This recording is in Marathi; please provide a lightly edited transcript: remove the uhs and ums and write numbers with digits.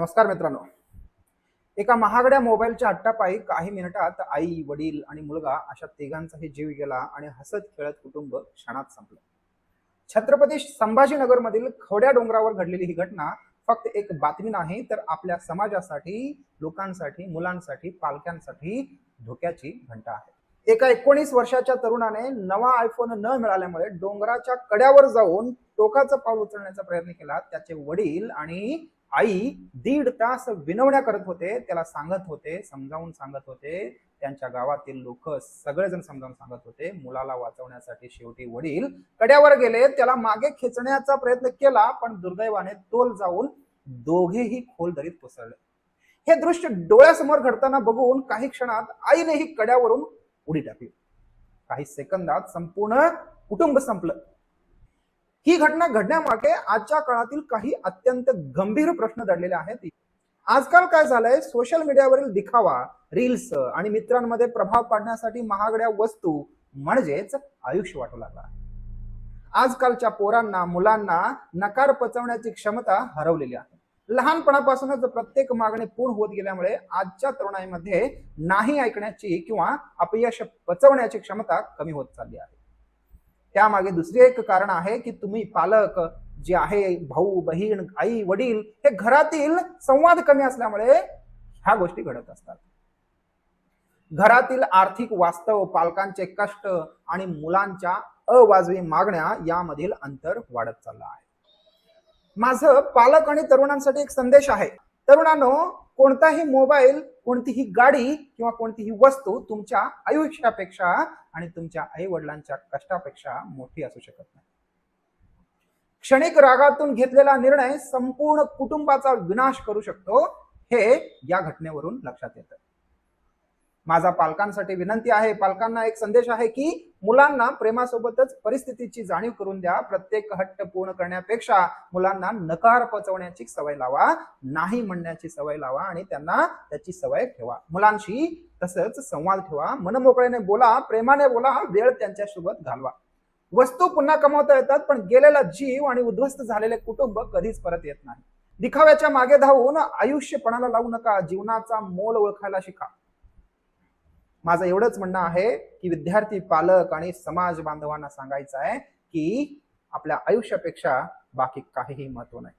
नमस्कार मित्रांनो. एका महागड्या मोबाईलच्या हट्टापायी काही मिनिटात आई, वडील आणि मुलगा अशा तिघांचाही जीव गेला आणि हसत खेळत कुटुंब क्षणात संपलं. छत्रपती संभाजीनगरमधील खवड्या डोंगरावर घडलेली ही घटना फक्त एक बातमी नाही, तर आपल्या समाजासाठी, लोकांसाठी, मुलांसाठी, पालकांसाठी धोक्याची घंटा आहे. एका 19 वर्षाच्या तरुणाने नवा आयफोन न मिळाल्यामुळे डोंगराच्या कड्यावर जाऊन टोकाचं पाऊल उचलण्याचा प्रयत्न केला. त्याचे वडील आणि आई 1.5 तास विनवण्या करत होते, त्याला सांगत होते, समजावून सांगत होते. त्यांच्या गावातील लोक सगळेजण समजावून सांगत होते. मुलाला वाचवण्यासाठी शेवटी वडील कड्यावर गेले, त्याला मागे खेचण्याचा प्रयत्न केला, पण दुर्दैवाने तोल जाऊन दोघेही खोल दरीत कोसळले. हे दृश्य डोळ्यासमोर घडताना बघून काही क्षणात आईनेही कड्यावरून उडी टाकली. काही सेकंदात संपूर्ण कुटुंब संपलं. ही घटना घडण्यामागे आजच्या काळातील काही अत्यंत गंभीर प्रश्न दडलेले आहेत. आजकाल काय झालंय, सोशल मीडियावरील दिखावा, रील्स आणि मित्रांमध्ये प्रभाव पाडण्यासाठी महागड्या वस्तू म्हणजेच आयुष्य वाटू लागला. आजकालच्या पोरांना, मुलांना नकार पचवण्याची क्षमता हरवलेली आहे. लहानपणापासूनच प्रत्येक मागणी पूर्ण होत गेल्यामुळे आजच्या तरुणाईमध्ये नाही ऐकण्याची किंवा अपयश पचवण्याची क्षमता कमी होत चालली आहे. त्यामागे दुसरे एक कारण आहे की तुम्ही पालक जे आहे, भाऊ, बहीण, आई, वडील, हे घरातील संवाद कमी असल्यामुळे ह्या गोष्टी घडत असतात. घरातील आर्थिक वास्तव, पालकांचे कष्ट आणि मुलांच्या अवाजवी मागण्या यामधील अंतर वाढत चाललं आहे. माझं पालक आणि तरुणांसाठी एक संदेश आहे. तरुणांनो, कोणताही मोबाईल, कोणतीही गाडी किंवा कोणतीही वस्तू तुमच्या आयुष्यापेक्षा आणि तुमच्या आई वडिलांच्या कष्टापेक्षा मोठी असू शकत नाही. क्षणिक रागातून घेतलेला निर्णय संपूर्ण कुटुंबाचा विनाश करू शकतो, हे या घटनेवरून लक्षात येतं. माझा पालकांसाठी विनंती आहे, पालकांना एक संदेश आहे की मुलांना प्रेमासोबतच परिस्थितीची जाणीव करून द्या. प्रत्येक हट्ट पूर्ण करण्यापेक्षा मुलांना नकार पचवण्याची सवय लावा, नाही म्हणण्याची सवय लावा आणि त्यांना त्याची सवय ठेवा. मुलांशी तसंच संवाद ठेवा, मनमोकळ्याने बोला, प्रेमाने बोला, वेळ त्यांच्यासोबत घालवा. वस्तू पुन्हा कमवता येतात, पण गेलेला जीव आणि उद्ध्वस्त झालेले कुटुंब कधीच परत येत नाही. दिखाव्याच्या मागे धावून आयुष्य पणाला लावू नका, जीवनाचा मोल ओळखायला शिका. माझं एवढंच म्हणणं आहे की विद्यार्थी, पालक आणि समाज बांधवांना सांगायचं आहे की आपल्या आयुष्यापेक्षा बाकी काहीही महत्व नाही.